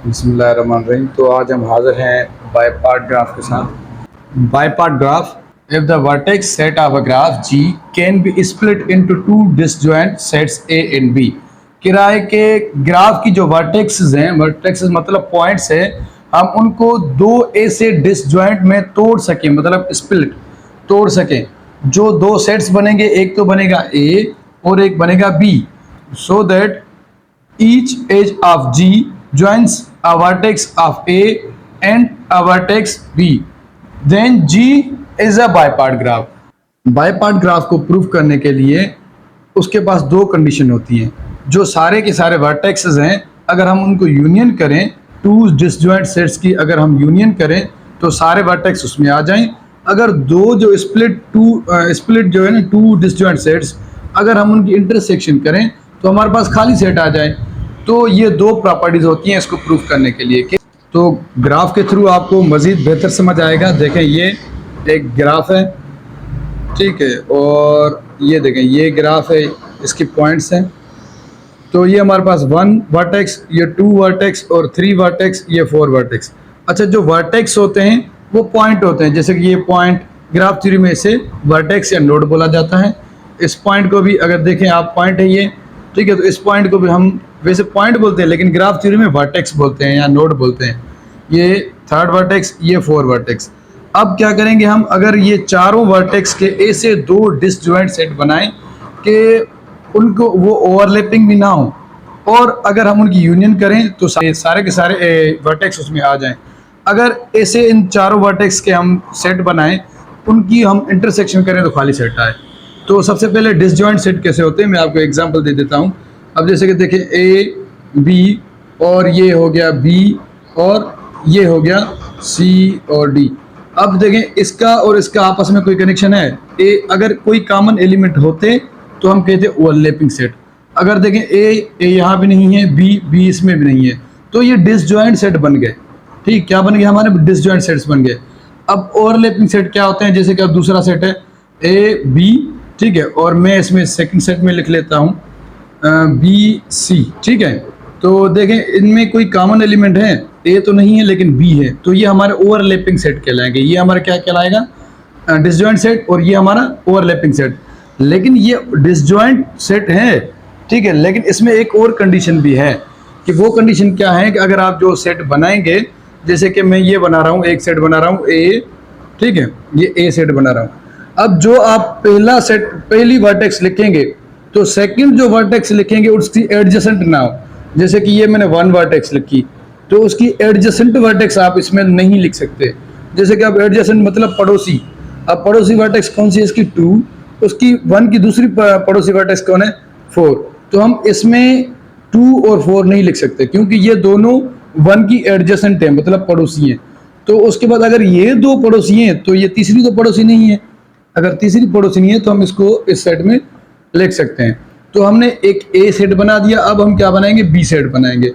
बिस्मिल्लाहिर्रहमानिर्रहीम। तो आज हम हाजिर हैं बाय पार्ट ग्राफ के साथ। By part graph, if the vertex set of a graph G can be split into two disjoint sets A and B। किराए के ग्राफ की जो वर्टेक्सेस हैं, वर्टेक्सेस मतलब पॉइंट्स है, हम उनको दो ऐसे डिसजॉइंट में तोड़ सकें, मतलब स्प्लिट तोड़ सकें। जो दो सेट्स बनेंगे, एक तो बनेगा A और एक बनेगा B, so that each edge of G joins a vertex of A and a vertex B. Then G is a bipart graph. Bipartite graph को प्रूव करने के लिए उसके पास दो कंडीशन होती हैं। जो सारे के सारे वर्टेक्सेस हैं, अगर हम उनको यूनियन करें, टू डिसजॉइंट सेट्स की अगर हम यूनियन करें तो सारे वर्टेक्स उसमें आ जाएं। अगर दो जो स्प्लिट जो है ना, टू डिसजॉइंट सेट्स, अगर हम उनकी इंटरसेक्शन करें तो हमारे पास खाली सेट आ जाए। तो ये दो प्रॉपर्टीज होती हैं इसको प्रूव करने के लिए। तो ग्राफ के थ्रू आपको मज़ीद बेहतर समझ आएगा। देखें, ये एक ग्राफ है, ठीक है, और ये देखें ये ग्राफ है, इसकी पॉइंट्स हैं। तो ये हमारे पास 1 वर्टेक्स, ये 2 वर्टेक्स और 3 वर्टेक्स, ये 4 वर्टेक्स। अच्छा, जो वर्टेक्स होते हैं वो पॉइंट होते हैं, जैसे कि ये पॉइंट ग्राफ थ्योरी में इसे वर्टेक्स या नोड बोला जाता है। इस पॉइंट को भी अगर देखें आप, पॉइंट है ये, ठीक है, तो इस पॉइंट को भी हम वैसे पॉइंट बोलते हैं लेकिन ग्राफ थ्योरी में वर्टेक्स बोलते हैं या नोड बोलते हैं। ये 3rd वर्टेक्स, ये 4 वर्टेक्स। अब क्या करेंगे हम, अगर ये चारों वर्टेक्स के ऐसे दो डिसजॉइंट सेट बनाएं कि उनको वो ओवरलैपिंग भी ना हो, और अगर हम उनकी यूनियन करें तो सारे के सारे वर्टेक्स उसमें आ जाएं। अगर ऐसे इन चारों वर्टेक्स के हम सेट बनाएं, उनकी हम इंटरसेक्शन करें तो खाली सेट आए। तो सबसे पहले डिसजॉइंट सेट कैसे होते हैं मैं आपको एग्जांपल दे देता हूं। अब जैसे कि देखिए A B और ये हो गया B और ये हो गया C और D। अब देखें इसका और इसका आपस में कोई कनेक्शन है, अगर कोई कॉमन एलिमेंट होते तो हम कहते ओवरलैपिंग सेट। अगर देखें A यहाँ भी नहीं है, B इसमें भी नहीं है, तो ये डिसजॉइंट सेट बन गए। ठीक, क्या बन गए, हमारे डिसजॉइंट सेट्स बन गए। अब ओवरलैपिंग सेट क्या होते हैं, जैसे कि अब दूसरा सेट है A B, ठीक है, और मैं इसमें सेकंड सेट में लिख लेता हूँ B C, ठीक है। तो देखें इनमें कोई कॉमन एलिमेंट है, A तो नहीं है लेकिन B है, तो ये हमारे ओवरलैपिंग सेट कहलाएंगे। ये हमारा क्या कहलाएगा, डिसजॉइंट सेट, और ये हमारा ओवरलैपिंग सेट। लेकिन ये डिसजॉइंट सेट है, ठीक है, लेकिन इसमें एक और कंडीशन भी है कि वो कंडीशन क्या है कि अगर आप जो सेट बनाएंगे, जैसे कि मैं ये बना रहा हूँ, एक सेट बना रहा हूँ A, ठीक है, ये A सेट बना रहा हूँ। अब जो आप पहला सेट, पहली वर्टेक्स लिखेंगे तो सेकंड जो वर्टेक्स लिखेंगे उसकी एडजेसेंट ना हो। जैसे कि ये मैंने 1 वर्टेक्स लिखी, तो उसकी एडजेसेंट वर्टेक्स आप इसमें नहीं लिख सकते। जैसे कि आप एडजेसेंट मतलब पड़ोसी, अब पड़ोसी वर्टेक्स कौन सी है, इसकी 2, उसकी 1 की दूसरी पड़ोसी वर्टेक्स कौन है, 4। तो हम इसमें 2 और 4 नहीं लिख सकते क्योंकि ये दोनों 1 की एडजेसेंट है, मतलब पड़ोसी हैं। तो उसके बाद अगर ये दो पड़ोसी हैं तो ये तीसरी तो पड़ोसी नहीं है। अगर तीसरी पड़ोसी नहीं है तो हम इसको इस सेट में लिख सकते हैं। तो हमने एक A सेट बना दिया, अब हम क्या बनाएंगे, B सेट बनाएंगे।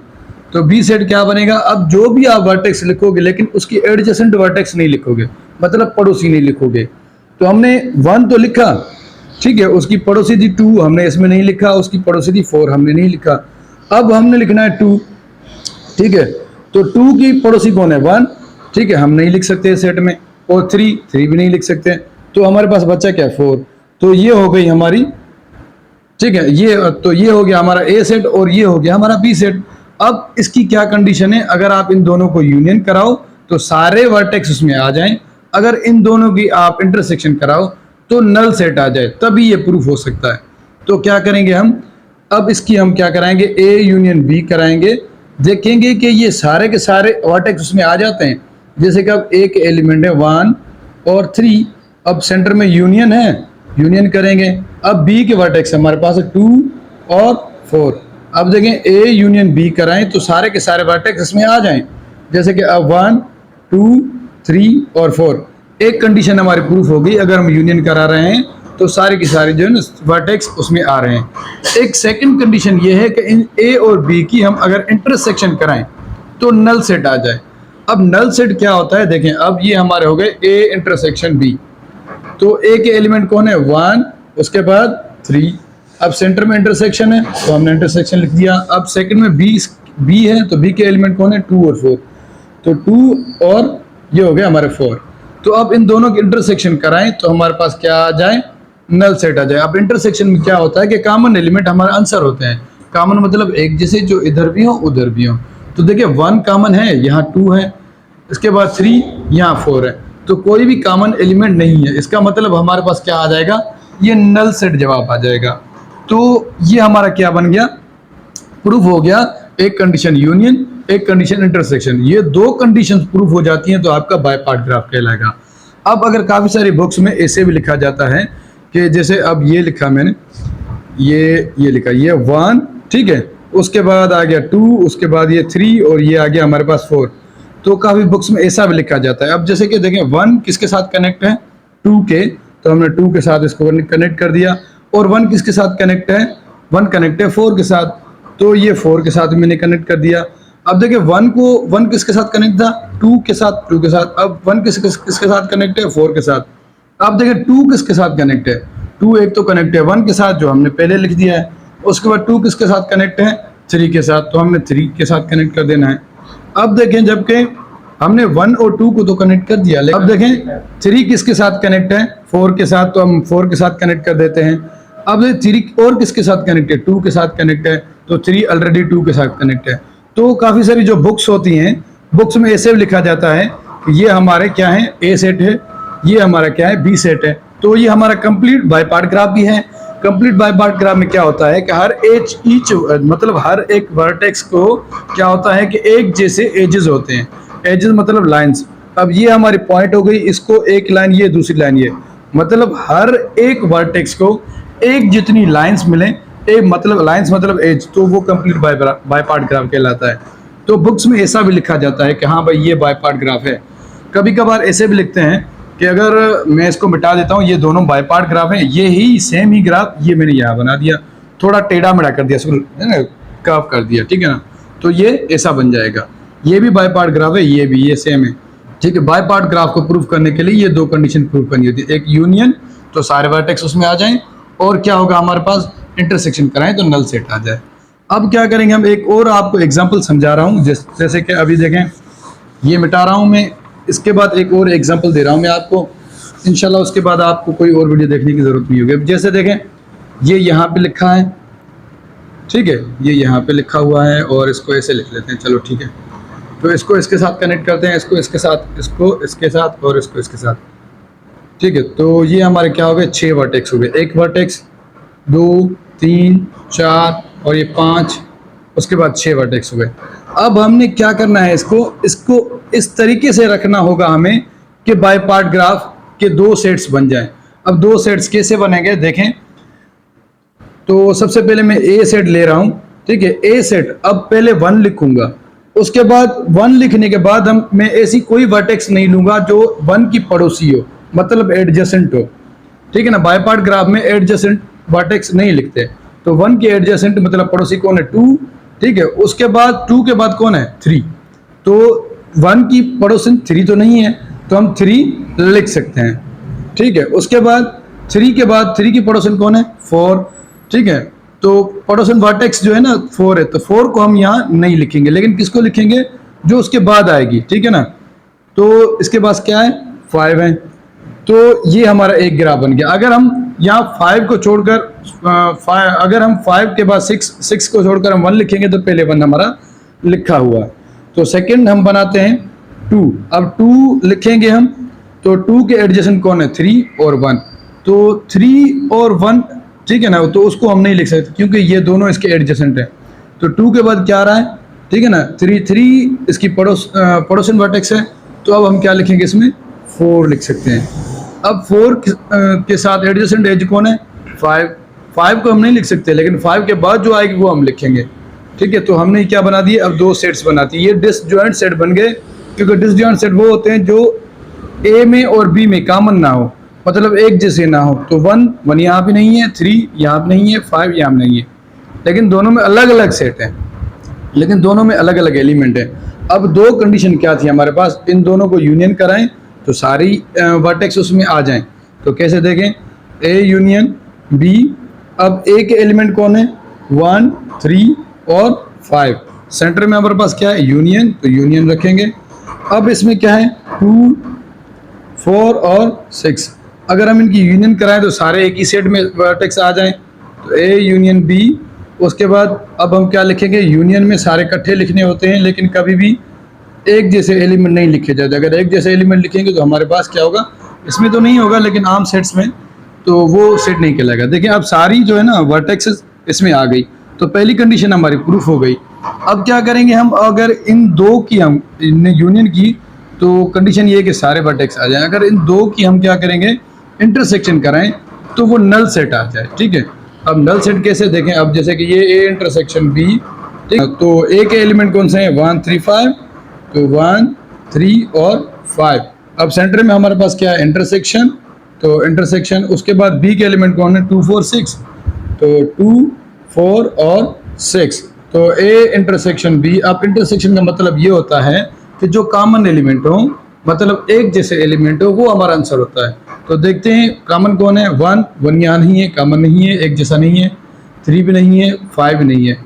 तो B सेट क्या बनेगा, अब जो भी आप वर्टेक्स लिखोगे लेकिन उसकी एडजेसेंट वर्टेक्स नहीं लिखोगे, मतलब पड़ोसी नहीं लिखोगे। तो हमने 1 तो लिखा, ठीक है, उसकी पड़ोसी थी 2, हमने इसमें नहीं लिखा, उसकी पड़ोसी थी 4, हमने नहीं लिखा। अब हमने लिखना है 2, ठीक है, तो 2 की पड़ोसी कौन है, 1, ठीक है, हम नहीं लिख सकते सेट में, और 3 भी नहीं लिख सकते। तो हमारे पास बच्चा क्या, 4। तो ये हो गई हमारी, ठीक है, ये हो गया हमारा A सेट और ये हो गया हमारा B सेट। अब इसकी क्या कंडीशन है, अगर आप इन दोनों को यूनियन कराओ तो सारे वर्टेक्स उसमें आ जाएं। अगर इन दोनों की आप इंटरसेक्शन कराओ तो नल सेट आ जाए, तभी ये प्रूफ हो सकता है। तो क्या करेंगे हम, अब इसकी हम क्या कराएंगे, A यूनियन B कराएंगे। देखेंगे कि ये सारे के सारे वर्टेक्स उसमें आ जाते हैं। जैसे कि अब एक एलिमेंट है 1 और 3, अब सेंटर में यूनियन है, यूनियन करेंगे। अब B के वर्टेक्स हमारे पास है 2 और 4। अब देखें A यूनियन B कराएं तो सारे के सारे वर्टेक्स इसमें आ जाएं। जैसे कि अब 1 2 3 और 4, एक कंडीशन हमारी प्रूफ होगी, अगर हम यूनियन करा रहे हैं तो सारे की सारी जो है ना वर्टेक्स उसमें आ रहे हैं। एक सेकंड कंडीशन ये है कि इन A और B की हम अगर इंटरसेक्शन कराएं तो नल सेट आ जाए। अब नल सेट क्या होता है, देखें, अब ये हमारे हो गए A इंटरसेक्शन B। तो A के एलिमेंट कौन है, 1, उसके बाद 3। अब सेंटर में इंटरसेक्शन है तो हमने इंटरसेक्शन लिख दिया। अब सेकंड में B बी है तो बी के एलिमेंट कौन है, 2 और 4, तो 2 और ये हो गया हमारे 4। तो अब इन दोनों की इंटरसेक्शन कराएं तो हमारे पास क्या आ जाए, नल सेट आ जाए। अब इंटरसेक्शन में क्या होता है कि कॉमन एलिमेंट हमारे आंसर होते हैं। कॉमन मतलब एक जैसे जो इधर भी हो उधर भी हो। तो देखिए 1 कॉमन है, यहाँ 2 है, इसके बाद 3, यहाँ 4 है, तो कोई भी कॉमन एलिमेंट नहीं है। इसका मतलब हमारे पास क्या आ जाएगा, ये नल सेट जवाब आ जाएगा। तो ये हमारा क्या बन गया, प्रूफ हो गया, एक कंडीशन यूनियन, एक कंडीशन इंटरसेक्शन। ये 2 कंडीशंस प्रूफ हो जाती हैं तो आपका बाय पार्ट ग्राफ कहलाएगा। अब अगर काफ़ी सारी बुक्स में ऐसे भी लिखा जाता है कि जैसे अब ये लिखा मैंने, ये लिखा, ये 1, ठीक है, उसके बाद आ गया 2, उसके बाद ये 3 और ये आ गया हमारे पास 4। तो काफ़ी बुक्स में ऐसा भी लिखा जाता है। अब जैसे कि देखें 1 किसके साथ कनेक्ट है, 2 के, तो हमने 2 के साथ इसको कनेक्ट कर दिया। और 1 किसके साथ कनेक्ट है, 1 कनेक्ट है 4 के साथ, तो ये 4 के साथ मैंने कनेक्ट कर दिया। अब देखिए 1 किसके साथ कनेक्ट था, 2 के साथ। अब 1 किसके साथ कनेक्ट है, 4 के साथ। अब देखिए 2 किसके साथ कनेक्ट है, 2 एक तो कनेक्ट है 1 के साथ जो हमने पहले लिख दिया है। उसके बाद 2 किसके साथ कनेक्ट है, 3 के साथ, तो हमने 3 के साथ कनेक्ट कर देना है। अब देखें जबकि हमने 1 और 2 को तो कनेक्ट कर दिया, लेकिन अब देखें 3 किसके साथ कनेक्ट है, 4 के साथ, तो हम 4 के साथ कनेक्ट कर देते हैं। अब 3 और किसके साथ कनेक्ट है, 2 के साथ कनेक्ट है, तो 3 ऑलरेडी 2 के साथ कनेक्ट है। तो काफ़ी सारी जो बुक्स होती हैं, बुक्स में ऐसे भी लिखा जाता है कि ये हमारे क्या है, ए सेट है, ये हमारा क्या है, बी सेट है। तो ये हमारा कंप्लीट बाय पार्ट ग्राफ भी है। कंप्लीट बाय पार्ट ग्राफ में क्या होता है कि हर ईच मतलब हर एक वर्टेक्स को क्या होता है कि एक जैसे एजेस होते हैं। एजेस मतलब लाइंस। अब ये हमारी पॉइंट हो गई, इसको एक लाइन, ये दूसरी लाइन, ये मतलब हर एक वर्टेक्स को एक जितनी लाइंस मिले, एक मतलब लाइंस मतलब एज, तो वो कंप्लीट बाय पार्ट ग्राफ कहलाता है। तो बुक्स में ऐसा भी लिखा जाता है कि हाँ भाई ये बाय पार्ट ग्राफ है। कभी कभार ऐसे भी लिखते हैं कि अगर मैं इसको मिटा देता हूँ, ये दोनों बाय पार्ट ग्राफ हैं, ये ही सेम ही ग्राफ ये मैंने यहाँ बना दिया, थोड़ा टेढ़ा मेढ़ा कर दिया, है ना, कर्व कर दिया, ठीक है ना, तो ये ऐसा बन जाएगा। ये भी बाय पार्ट ग्राफ है, ये भी, ये सेम है, ठीक है। बाय पार्ट ग्राफ को प्रूफ करने के लिए ये 2 कंडीशन प्रूफ करनी होती है, एक यूनियन तो सारे वर्टेक्स उसमें आ जाएं, और क्या होगा हमारे पास, इंटरसेक्शन कराएं तो नल सेट आ जाए। अब क्या करेंगे हम, एक और आपको एग्जांपल समझा रहा हूँ, जैसे कि अभी देखें ये मिटा रहा हूँ मैं, इसके बाद एक और एग्जांपल दे रहा हूँ मैं आपको, इंशाल्लाह उसके बाद आपको कोई और वीडियो देखने की ज़रूरत नहीं होगी। जैसे देखें ये यहाँ पे लिखा है, ठीक है, ये यहाँ पे लिखा हुआ है, और इसको ऐसे लिख लेते हैं, चलो ठीक है। तो इसको इसके साथ कनेक्ट करते हैं, इसको इसके साथ, इसको इसके साथ, और इसको इसके साथ, ठीक है। तो ये हमारे क्या हो गए, 6 वर्टेक्स हो गए, एक वर्टेक्स, 2, 3, 4 और ये 5, उसके बाद 6 वर्टेक्स हो गए। अब हमने क्या करना है, इसको इस तरीके से रखना होगा हमें कि बाय पार्ट ग्राफ के 2 सेट्स बन जाएं। अब 2 सेट्स कैसे बनेंगे देखें, तो सबसे पहले मैं ए सेट ले रहा हूं, ठीक है, ए सेट। अब पहले 1 लिखूंगा, उसके बाद 1 लिखने के बाद मैं ऐसी कोई वर्टेक्स नहीं लूंगा जो 1 की पड़ोसी हो, मतलब एडजेसेंट हो, ठीक है ना। बाय पार्ट ग्राफ में एडजेसेंट वर्टेक्स नहीं लिखते, तो 1 के एडजेसेंट मतलब पड़ोसी कौन है, 2, ठीक है। उसके बाद 2 के बाद कौन है, 3, तो 1 की पड़ोसन 3 तो नहीं है, तो हम 3 लिख सकते हैं, ठीक है। उसके बाद 3 के बाद 3 की पड़ोसन कौन है, 4, ठीक है। तो पड़ोसन वर्टेक्स जो है ना 4 है, तो 4 को हम यहाँ नहीं लिखेंगे, लेकिन किसको लिखेंगे, जो उसके बाद आएगी, ठीक है ना। तो इसके पास क्या है, 5 है, तो ये हमारा एक ग्राफ बन गया। अगर हम यहाँ 5 को छोड़कर अगर हम 5 के बाद 6 को छोड़कर हम 1 लिखेंगे तो पहले 1 हमारा लिखा हुआ है। तो सेकंड हम बनाते हैं 2, अब 2 लिखेंगे हम, तो 2 के एडजेसेंट कौन है, 3 और 1, तो 3 और 1, ठीक है ना, तो उसको हम नहीं लिख सकते क्योंकि ये दोनों इसके एडजेसेंट है। तो 2 के बाद क्या आ रहा है, ठीक है ना, 3 इसकी पड़ोसन वर्टेक्स है, तो अब हम क्या लिखेंगे, इसमें 4 लिख सकते हैं। अब 4 के साथ एडजेसेंट एज कौन है, 5 को हम नहीं लिख सकते, लेकिन 5 के बाद जो आएगी वो हम लिखेंगे, ठीक है। तो हमने क्या बना दिए, अब 2 सेट्स बनाती है, ये डिसजॉइंट सेट बन गए, क्योंकि डिसजॉइंट सेट वो होते हैं जो ए में और बी में कॉमन ना हो, मतलब एक जैसे ना हो। तो 1 यहाँ पे नहीं है, 3 यहाँ पे नहीं है, 5 यहाँ पे नहीं है, लेकिन दोनों में अलग अलग सेट है, लेकिन दोनों में अलग अलग एलिमेंट है। अब 2 कंडीशन क्या थी हमारे पास, इन दोनों को यूनियन कराएं तो सारी वर्टेक्स उसमें आ जाएं। तो कैसे देखें, ए यूनियन बी। अब ए के एलिमेंट कौन है, 1, 3 और 5, सेंटर में हमारे पास क्या है, यूनियन, तो यूनियन रखेंगे। अब इसमें क्या है, 2, 4 और 6, अगर हम इनकी यूनियन कराएं तो सारे एक ही सेट में वर्टेक्स आ जाएं, तो ए यूनियन बी। उसके बाद अब हम क्या लिखेंगे, यूनियन में सारे इकट्ठे लिखने होते हैं, लेकिन कभी भी एक जैसे एलिमेंट नहीं लिखे जाते। अगर एक जैसे एलिमेंट लिखेंगे तो हमारे पास क्या होगा, इसमें तो नहीं होगा लेकिन आम सेट्स में तो वो सेट नहीं कहलाएगा। देखिए अब सारी जो है ना वर्टेक्सेस इसमें आ गई, तो पहली कंडीशन हमारी प्रूफ हो गई। अब क्या करेंगे हम, अगर इन दो की हम यूनियन की तो कंडीशन ये है कि सारे वर्टेक्स आ जाए। अगर इन दो की हम क्या करेंगे, इंटरसेक्शन कराएं तो वो नल सेट आ जाए। ठीक है, अब नल सेट कैसे देखें, अब जैसे कि ये ए इंटरसेक्शन बी, ठीक है, तो ए के एलिमेंट कौन से हैं, 1 3 5, तो 1 3 और 5। अब सेंटर में हमारे पास क्या है, इंटरसेक्शन, तो इंटरसेक्शन। उसके बाद बी के एलिमेंट कौन है, 2 4 6, तो 2 4 और 6, तो ए इंटरसेक्शन बी। अब इंटरसेक्शन का मतलब ये होता है कि जो कॉमन एलिमेंट हो, मतलब एक जैसे एलिमेंट हो, वो हमारा आंसर होता है। तो देखते हैं कॉमन कौन है, 1 यहाँ नहीं है, कॉमन नहीं है, एक जैसा नहीं है, 3 भी नहीं है, 5 भी नहीं है।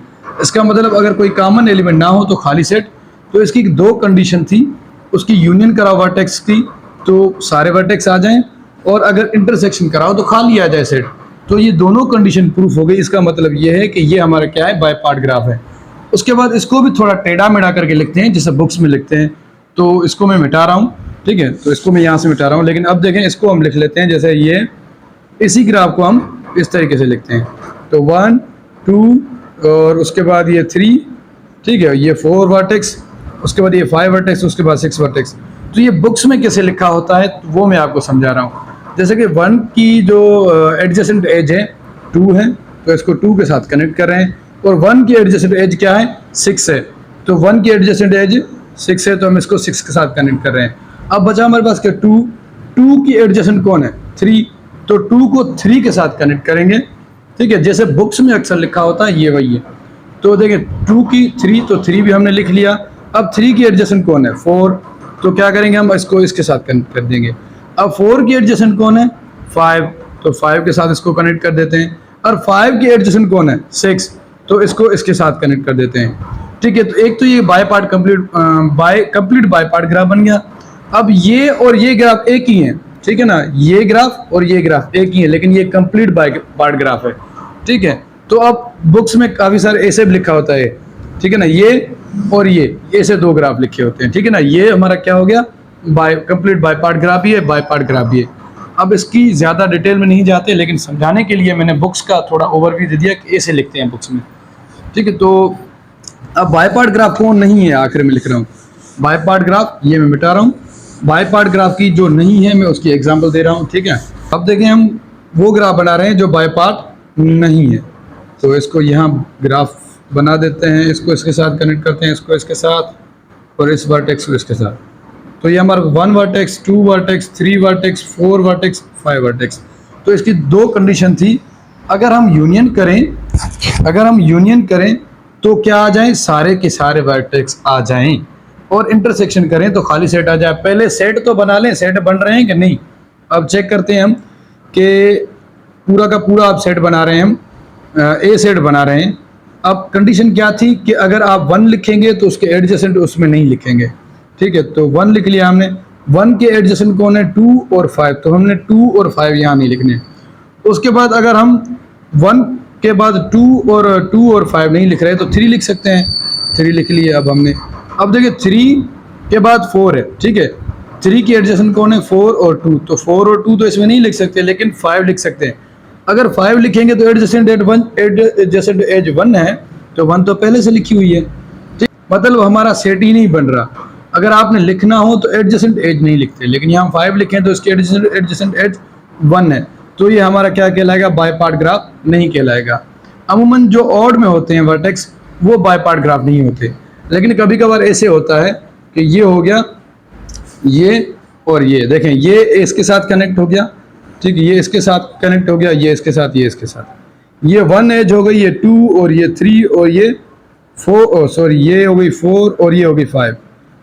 इसका मतलब अगर कोई कॉमन एलिमेंट ना हो तो खाली सेट। तो इसकी दो कंडीशन थी, उसकी यूनियन कराओ वर्टेक्स की तो सारे वर्टेक्स आ जाएं, और अगर इंटरसेक्शन कराओ तो खाली आ जाए सेट। तो ये दोनों कंडीशन प्रूफ हो गई। इसका मतलब ये है कि ये हमारा क्या है, बाय पार्ट ग्राफ है। उसके बाद इसको भी थोड़ा टेढ़ा मेढ़ा करके लिखते हैं, जैसे बुक्स में लिखते हैं। तो इसको मैं मिटा रहा हूँ, ठीक है, तो इसको मैं यहाँ से मिटा रहा हूँ। लेकिन अब देखें, इसको हम लिख लेते हैं जैसे ये, इसी ग्राफ को हम इस तरीके से लिखते हैं। तो 1 2 और उसके बाद ये 3, ठीक है, ये 4 वर्टेक्स, उसके बाद ये 5 वर्टेक्स, उसके बाद 6 वर्टेक्स। तो ये बुक्स में कैसे लिखा होता है तो वो मैं आपको समझा रहा हूँ। जैसे कि 1 की जो एडजेसेंट एज है 2 है, तो इसको 2 के साथ कनेक्ट कर रहे हैं, और 1 की एडजेसेंट एज क्या है, 6 है, तो 1 की एडजेसेंट एज 6 है, तो हम इसको 6 के साथ कनेक्ट कर रहे हैं। अब बचा हमारे पास क्या, 2 की एडजेसेंट कौन है, 3, तो 2 को 3 के साथ कनेक्ट करेंगे। ठीक है, जैसे बुक्स में अक्सर लिखा होता है ये वही है। तो देखिए 2 की 3, तो 3 भी हमने लिख लिया। अब 3 की एडजेसेंट कौन है, 4, तो क्या करेंगे हम, इसको इसके साथ कनेक्ट कर देंगे। अब 4 की एडजेसेंट कौन है, 5, तो 5 के साथ इसको कनेक्ट कर देते हैं। और 5 की एडजेसेंट कौन है, 6, तो इसको इसके साथ कनेक्ट कर देते हैं। ठीक है, तो एक तो ये by part complete by part graph बन गया। अब ये और ये ग्राफ एक ही है, ठीक है ना, ये ग्राफ और ये ग्राफ एक ही है, लेकिन ये कंप्लीट बाय पार्ट ग्राफ है। ठीक है, तो अब बुक्स में काफ़ी सारे ऐसे भी लिखा होता है, ठीक है ना, ये और ये ऐसे दो ग्राफ लिखे होते हैं। ठीक है ना, ये हमारा क्या हो गया, कंप्लीट बाय पार्ट ग्राफ भी है, बाय पार्ट ग्राफ भी है। अब इसकी ज़्यादा डिटेल में नहीं जाते, लेकिन समझाने के लिए मैंने बुक्स का थोड़ा ओवरव्यू दे दिया कि ऐसे लिखते हैं बुक्स में। ठीक है, तो अब बाय पार्ट ग्राफ कौन नहीं है, आखिर में लिख रहा हूँ बाय पार्ट ग्राफ, ये मैं मिटा रहा हूँ। बाय पार्ट ग्राफ की जो नहीं है मैं उसकी एग्जांपल दे रहा हूँ। ठीक है, अब देखें हम वो ग्राफ बना रहे हैं जो बाय पार्ट नहीं है, तो इसको यहाँ ग्राफ बना देते हैं, इसको इसके साथ कनेक्ट करते हैं, इसको इसके साथ, और इस वर्टेक्स को इसके साथ। तो ये हमारा 1 vertex, 2 vertex, 3 vertex, 4 vertex, 5 vertex. तो इसकी दो कंडीशन थी, अगर हम यूनियन करें तो क्या आ जाए, सारे के सारे वर्टेक्स आ जाएं, और इंटरसेक्शन करें तो खाली सेट आ जाए। पहले सेट तो बना लें, सेट बन रहे हैं कि नहीं। अब चेक करते हैं हम कि पूरा का पूरा आप सेट बना रहे हैं, हम ए सेट बना रहे हैं। अब कंडीशन क्या थी कि अगर आप 1 लिखेंगे तो उसके एडजेसेंट उसमें नहीं लिखेंगे। ठीक है, तो 1 लिख लिया हमने। 1 के एडजेसेंट कौन है, 2 और 5, तो हमने 2 और 5 यहाँ नहीं लिखने। उसके बाद अगर हम 1 के बाद 2 और 5 नहीं लिख रहे तो 3 लिख सकते हैं, 3 लिख लिए अब हमने। अब देखिए 3 के बाद 4 है, ठीक है, 3 की एडजेसेंट कौन है, 4 और 2, तो 4 और 2 तो इसमें नहीं लिख सकते, लेकिन 5 लिख सकते हैं। अगर 5 लिखेंगे तो एडजेसेंट एज 1 है, तो 1 तो पहले से लिखी हुई है। ठीक, मतलब हमारा सेट ही नहीं बन रहा। अगर आपने लिखना हो तो एडजेसेंट एज नहीं लिखते, लेकिन यहाँ 5 लिखें तो इसकी एडजेसेंट एज 1 है, तो ये हमारा क्या कहलाएगा, बाय पार्ट ग्राफ नहीं कहलाएगा। अमूमन जो ऑड में होते हैं वर्टेक्स वो बाय पार्ट ग्राफ नहीं होते, लेकिन कभी कभार ऐसे होता है कि ये हो गया, ये और ये देखें, ये इसके साथ कनेक्ट हो गया, ठीक है, ये इसके साथ कनेक्ट हो गया, ये इसके साथ, ये इसके साथ, ये 1 एज हो गई, ये 2 और ये 3 और ये 4, सॉरी ये हो गई 4 और ये हो गई 5।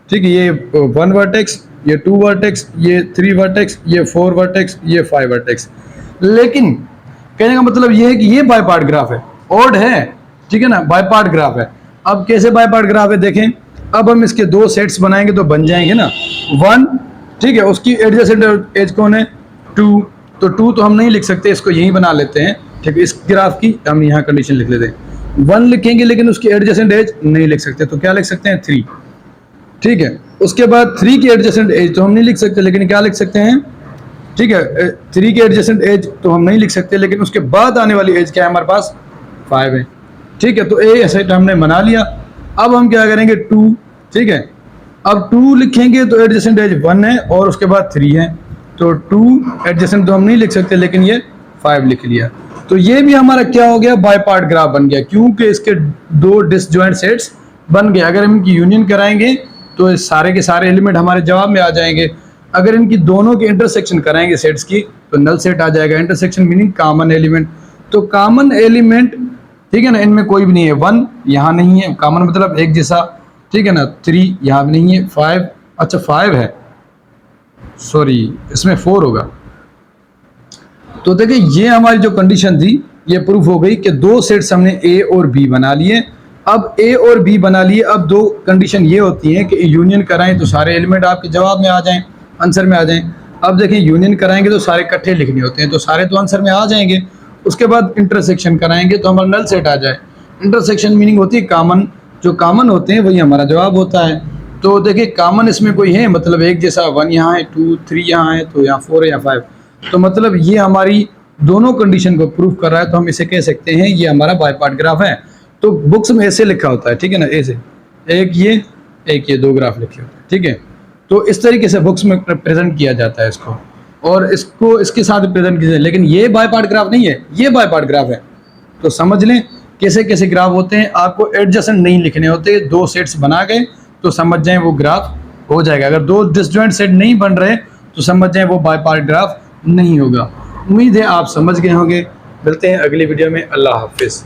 ठीक है, ये 1 वर्टेक्स, ये 2 वर्टेक्स, ये 3 वर्टेक्स, ये 4 वर्टेक्स, ये 5 वर्टेक्स। लेकिन कहने का मतलब ये है कि ये बाय पार्ट ग्राफ है, ऑड है, ठीक है ना, बाय पार्ट ग्राफ है। अब कैसे बाय पार्ट ग्राफ है देखें, अब हम इसके दो सेट्स बनाएंगे तो बन जाएंगे ना 1, ठीक है, उसकी एडजेसेंट एज कौन है 2, तो 2 तो हम नहीं लिख सकते, इसको यहीं बना लेते हैं, ठीक है, इस ग्राफ की हम यहाँ कंडीशन लिख लेते हैं। 1 लिखेंगे लेकिन उसकी एडजेसेंट एज नहीं लिख सकते, तो क्या लिख सकते हैं 3, ठीक है। उसके बाद 3 की एडजेसेंट एज तो हम नहीं लिख सकते, लेकिन क्या लिख सकते हैं, ठीक है, 3 की एडजेसेंट एज तो हम नहीं लिख सकते, लेकिन उसके बाद आने वाली एज क्या है हमारे पास 5 है, ठीक है। तो ए सेट हमने बना लिया। अब हम क्या करेंगे 2, ठीक है, अब 2 लिखेंगे तो एडजेसेंट एज 1 है और उसके बाद 3 है, तो 2 एडजेसेंट तो हम नहीं लिख सकते, लेकिन ये 5 लिख लिया। तो ये भी हमारा क्या हो गया, बाय पार्ट ग्राफ बन गया, क्योंकि इसके दो डिसजॉइंट सेट्स बन गए। अगर हम इनकी यूनियन कराएंगे तो सारे के सारे एलिमेंट हमारे जवाब में आ जाएंगे। अगर इनकी दोनों की इंटरसेक्शन कराएंगे सेट्स की तो नल सेट आ जाएगा। इंटरसेक्शन मीनिंग कॉमन एलिमेंट, तो कॉमन एलिमेंट, ठीक है ना, इनमें कोई भी नहीं है, 1 यहाँ नहीं है, कॉमन मतलब एक जैसा, ठीक है ना, 3 यहाँ भी नहीं है, 5, अच्छा 5 है, सॉरी इसमें 4 होगा। तो देखिए ये हमारी जो कंडीशन थी ये प्रूफ हो गई कि दो सेट्स हमने ए और बी बना लिए। अब ए और बी बना लिए, अब दो कंडीशन ये होती है कि यूनियन कराएं तो सारे एलिमेंट आपके जवाब में आ जाएं, आंसर में आ जाएं। अब देखिए यूनियन कराएंगे तो सारे इकट्ठे लिखने होते हैं, तो सारे तो आंसर में आ जाएंगे। उसके बाद इंटरसेक्शन कराएंगे तो हमारा नल सेट आ जाए। इंटरसेक्शन मीनिंग होती है कॉमन, जो कॉमन होते हैं वही हमारा जवाब होता है। तो देखिए कॉमन इसमें कोई है, मतलब एक जैसा 1 यहाँ है, 2 3 यहाँ है, तो यहाँ 4 है या 5, तो मतलब ये हमारी दोनों कंडीशन को प्रूफ कर रहा है, तो हम इसे कह सकते हैं ये हमारा बाय पार्ट ग्राफ है। तो बुक्स में ऐसे लिखा होता है, ठीक है ना, ऐसे एक ये दो ग्राफ लिखे होते हैं, ठीक है। तो इस तरीके से बुक्स में प्रेजेंट किया जाता है इसको, और इसको इसके साथ प्रेजेंट किया जाए, लेकिन ये बाय पार्ट ग्राफ नहीं है, ये बाय पार्ट ग्राफ है। तो समझ लें कैसे कैसे ग्राफ होते हैं। आपको एडजेसेंट नहीं लिखने होते, दो सेट्स बना गए तो समझ जाएं वो ग्राफ हो जाएगा। अगर दो डिसजॉइंट सेट नहीं बन रहे तो समझ जाएं वो बाय पार्ट ग्राफ नहीं होगा। उम्मीद है आप समझ गए होंगे। मिलते हैं अगली वीडियो में। अल्लाह हाफिज़।